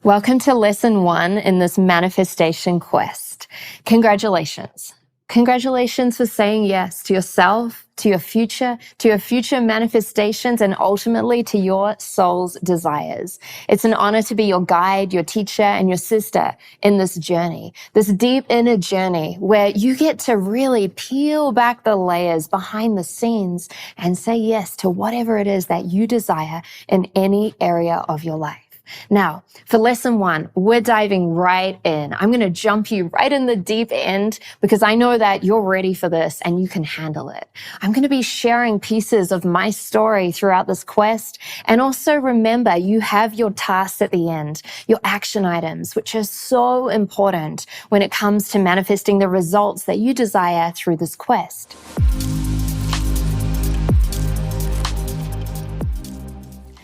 Welcome to lesson 1 in this manifestation quest. Congratulations. Congratulations for saying yes to yourself, to your future manifestations, and ultimately to your soul's desires. It's an honor to be your guide, your teacher, and your sister in this journey, this deep inner journey where you get to really peel back the layers behind the scenes and say yes to whatever it is that you desire in any area of your life. Now, for lesson 1, we're diving right in. I'm going to jump you right in the deep end because I know that you're ready for this and you can handle it. I'm going to be sharing pieces of my story throughout this quest. And also remember, you have your tasks at the end, your action items, which are so important when it comes to manifesting the results that you desire through this quest.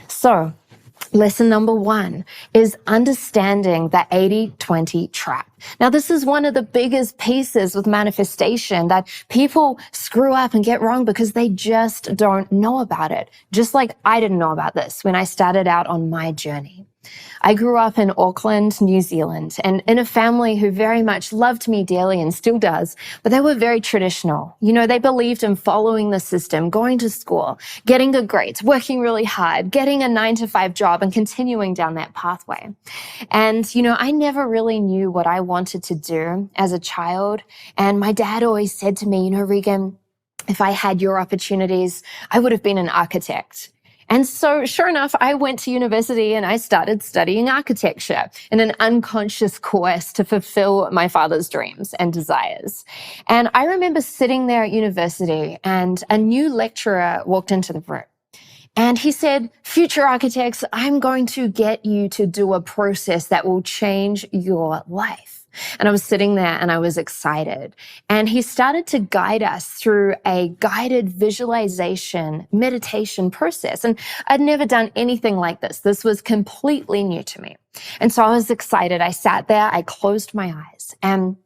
So, lesson number 1 is understanding the 80-20 trap. Now, this is one of the biggest pieces with manifestation that people screw up and get wrong because they just don't know about it. Just like I didn't know about this when I started out on my journey. I grew up in Auckland, New Zealand, and in a family who very much loved me dearly and still does, but they were very traditional. You know, they believed in following the system, going to school, getting good grades, working really hard, getting a 9-to-5 job and continuing down that pathway. And, you know, I never really knew what I wanted to do as a child. And my dad always said to me, you know, Regan, if I had your opportunities, I would have been an architect. And so sure enough, I went to university and I started studying architecture in an unconscious quest to fulfill my father's dreams and desires. And I remember sitting there at university and a new lecturer walked into the room. And he said, future architects, I'm going to get you to do a process that will change your life. And I was sitting there and I was excited. And he started to guide us through a guided visualization meditation process. And I'd never done anything like this. This was completely new to me. And so I was excited. I sat there, I closed my eyes, and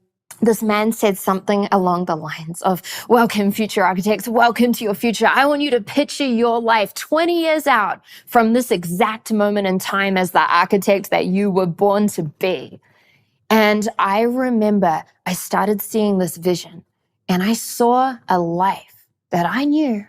this man said something along the lines of, welcome, future architects, welcome to your future. I want you to picture your life 20 years out from this exact moment in time as the architect that you were born to be. And I remember I started seeing this vision and I saw a life that I knew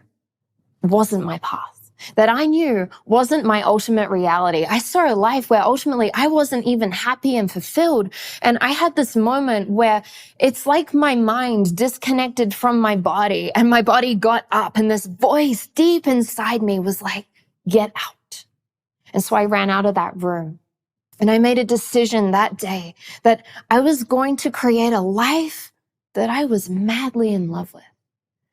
wasn't my path, that I knew wasn't my ultimate reality. I saw a life where ultimately I wasn't even happy and fulfilled. And I had this moment where it's like my mind disconnected from my body and my body got up and this voice deep inside me was like, get out. And so I ran out of that room. And I made a decision that day that I was going to create a life that I was madly in love with.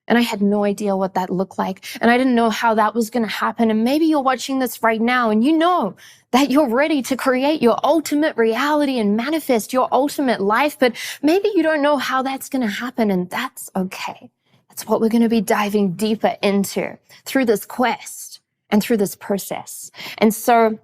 And I had no idea what that looked like. And I didn't know how that was going to happen. And maybe you're watching this right now and you know that you're ready to create your ultimate reality and manifest your ultimate life. But maybe you don't know how that's going to happen. And that's okay. That's what we're going to be diving deeper into through this quest and through this process. And so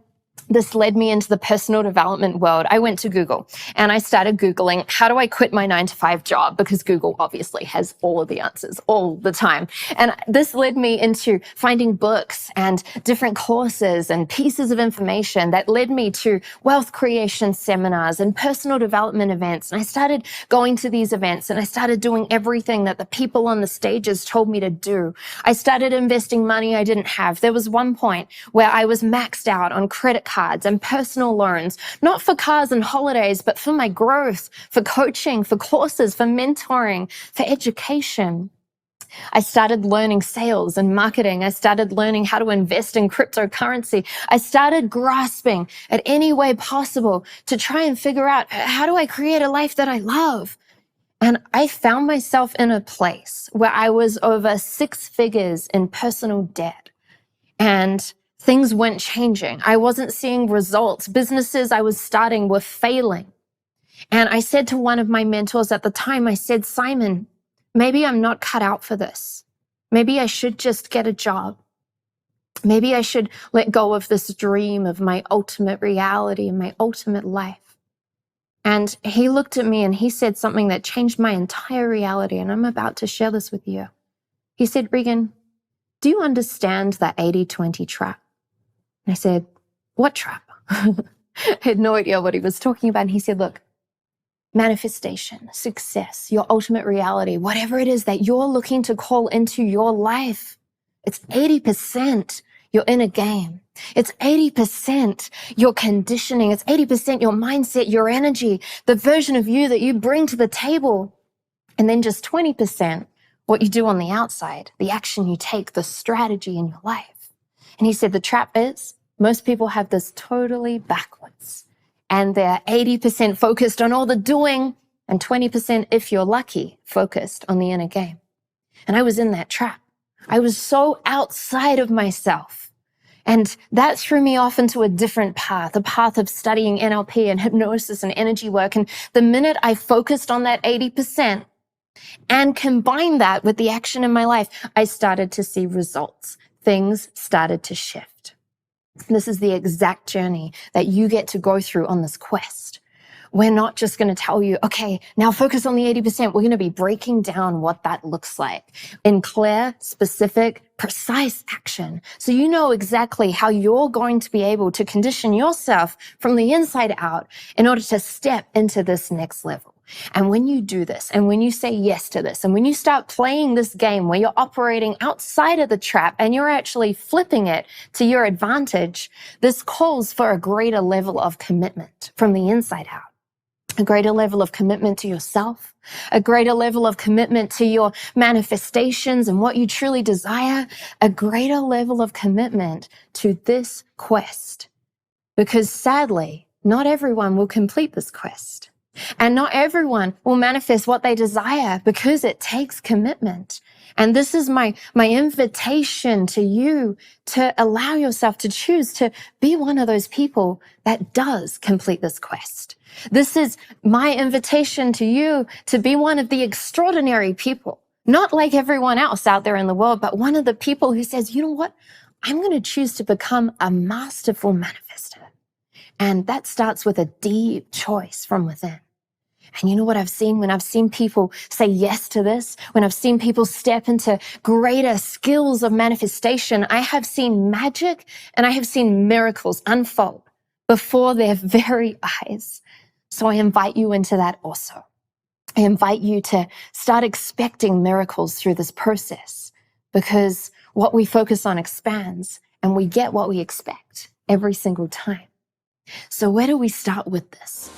this led me into the personal development world. I went to Google and I started Googling, how do I quit my 9-to-5 job? Because Google obviously has all of the answers all the time. And this led me into finding books and different courses and pieces of information that led me to wealth creation seminars and personal development events. And I started going to these events and I started doing everything that the people on the stages told me to do. I started investing money I didn't have. There was one point where I was maxed out on credit cards and personal loans, not for cars and holidays, but for my growth, for coaching, for courses, for mentoring, for education. I started learning sales and marketing. I started learning how to invest in cryptocurrency. I started grasping at any way possible to try and figure out, how do I create a life that I love? And I found myself in a place where I was over 6 figures in personal debt. And things weren't changing. I wasn't seeing results. Businesses I was starting were failing. And I said to one of my mentors at the time, I said, Simon, maybe I'm not cut out for this. Maybe I should just get a job. Maybe I should let go of this dream of my ultimate reality and my ultimate life. And he looked at me and he said something that changed my entire reality. And I'm about to share this with you. He said, Regan, do you understand the 80-20 trap? And I said, what trap? had no idea what he was talking about. And he said, look, manifestation, success, your ultimate reality, whatever it is that you're looking to call into your life, it's 80% your inner game. It's 80% your conditioning. It's 80% your mindset, your energy, the version of you that you bring to the table. And then just 20% what you do on the outside, the action you take, the strategy in your life. And he said, the trap is most people have this totally backwards. And they're 80% focused on all the doing and 20%, if you're lucky, focused on the inner game. And I was in that trap. I was so outside of myself. And that threw me off into a different path, a path of studying NLP and hypnosis and energy work. And the minute I focused on that 80% and combined that with the action in my life, I started to see results. Things started to shift. This is the exact journey that you get to go through on this quest. We're not just going to tell you, okay, now focus on the 80%. We're going to be breaking down what that looks like in clear, specific, precise action. So you know exactly how you're going to be able to condition yourself from the inside out in order to step into this next level. And when you do this, and when you say yes to this, and when you start playing this game where you're operating outside of the trap and you're actually flipping it to your advantage, this calls for a greater level of commitment from the inside out. A greater level of commitment to yourself, a greater level of commitment to your manifestations and what you truly desire, a greater level of commitment to this quest. Because sadly, not everyone will complete this quest. And not everyone will manifest what they desire because it takes commitment. And this is my invitation to you to allow yourself to choose to be one of those people that does complete this quest. This is my invitation to you to be one of the extraordinary people, not like everyone else out there in the world, but one of the people who says, you know what? I'm going to choose to become a masterful manifester. And that starts with a deep choice from within. And you know what I've seen when I've seen people say yes to this, when I've seen people step into greater skills of manifestation, I have seen magic and I have seen miracles unfold before their very eyes. So I invite you into that also. I invite you to start expecting miracles through this process because what we focus on expands and we get what we expect every single time. So where do we start with this?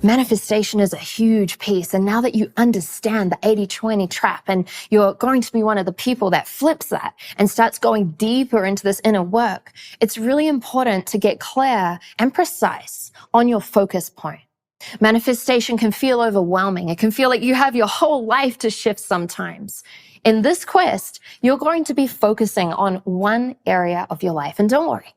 Manifestation is a huge piece. And now that you understand the 80-20 trap and you're going to be one of the people that flips that and starts going deeper into this inner work, it's really important to get clear and precise on your focus point. Manifestation can feel overwhelming. It can feel like you have your whole life to shift sometimes. In this quest, you're going to be focusing on one area of your life. And don't worry.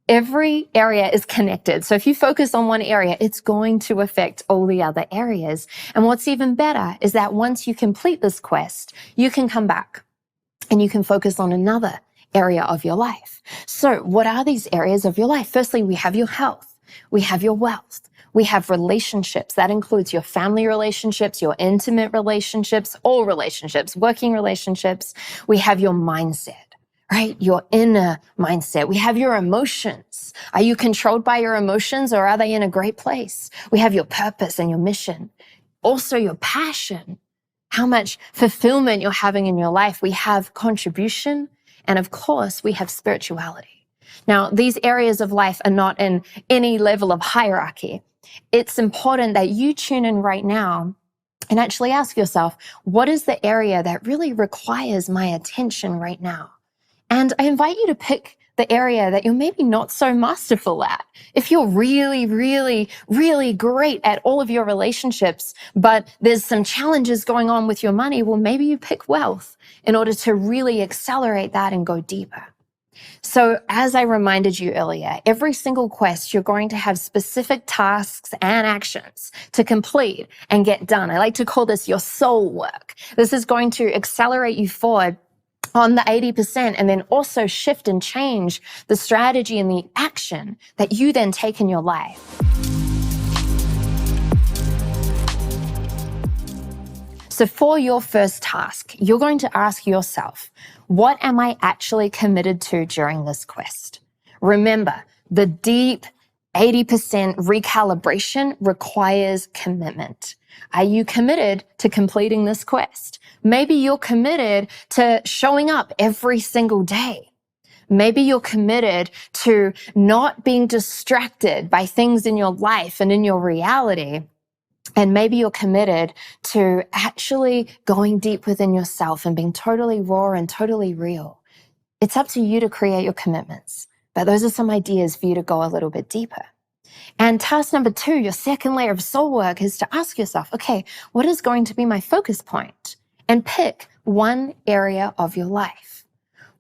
Every area is connected. So if you focus on one area, it's going to affect all the other areas. And what's even better is that once you complete this quest, you can come back and you can focus on another area of your life. So what are these areas of your life? Firstly, we have your health. We have your wealth. We have relationships. That includes your family relationships, your intimate relationships, all relationships, working relationships. We have your mindset. Right? Your inner mindset. We have your emotions. Are you controlled by your emotions or are they in a great place? We have your purpose and your mission. Also your passion. How much fulfillment you're having in your life. We have contribution. And of course, we have spirituality. Now, these areas of life are not in any level of hierarchy. It's important that you tune in right now and actually ask yourself, what is the area that really requires my attention right now? And I invite you to pick the area that you're maybe not so masterful at. If you're really, really, really great at all of your relationships, but there's some challenges going on with your money, well, maybe you pick wealth in order to really accelerate that and go deeper. So as I reminded you earlier, every single quest, you're going to have specific tasks and actions to complete and get done. I like to call this your soul work. This is going to accelerate you forward on the 80% and then also shift and change the strategy and the action that you then take in your life. So for your first task, you're going to ask yourself, What am I actually committed to during this quest? Remember, the deep 80% recalibration requires commitment. Are you committed to completing this quest? Maybe you're committed to showing up every single day. Maybe you're committed to not being distracted by things in your life and in your reality. And maybe you're committed to actually going deep within yourself and being totally raw and totally real. It's up to you to create your commitments. But those are some ideas for you to go a little bit deeper. And task number 2, your second layer of soul work, is to ask yourself, okay, what is going to be my focus point? And pick one area of your life.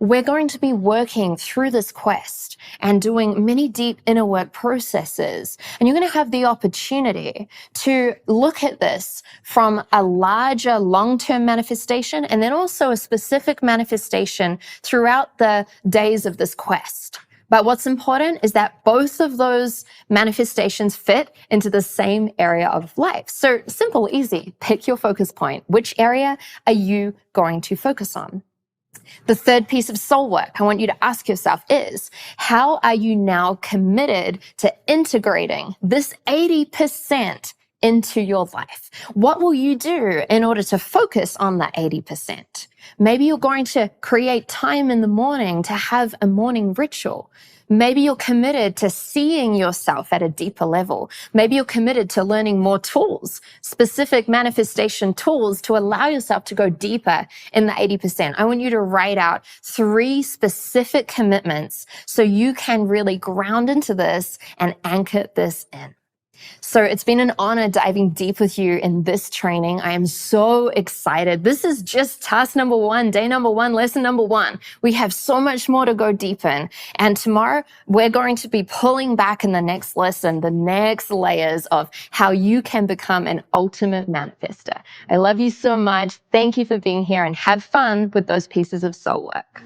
We're going to be working through this quest and doing many deep inner work processes. And you're going to have the opportunity to look at this from a larger long-term manifestation and then also a specific manifestation throughout the days of this quest. But what's important is that both of those manifestations fit into the same area of life. So simple, easy, pick your focus point. Which area are you going to focus on? The third piece of soul work I want you to ask yourself is, how are you now committed to integrating this 80% into your life? What will you do in order to focus on that 80%? Maybe you're going to create time in the morning to have a morning ritual. Maybe you're committed to seeing yourself at a deeper level. Maybe you're committed to learning more tools, specific manifestation tools to allow yourself to go deeper in the 80%. I want you to write out 3 specific commitments so you can really ground into this and anchor this in. So it's been an honor diving deep with you in this training. I am so excited. This is just task number 1, day number 1, lesson number 1. We have so much more to go deep in. And tomorrow we're going to be pulling back in the next lesson, the next layers of how you can become an ultimate manifester. I love you so much. Thank you for being here and have fun with those pieces of soul work.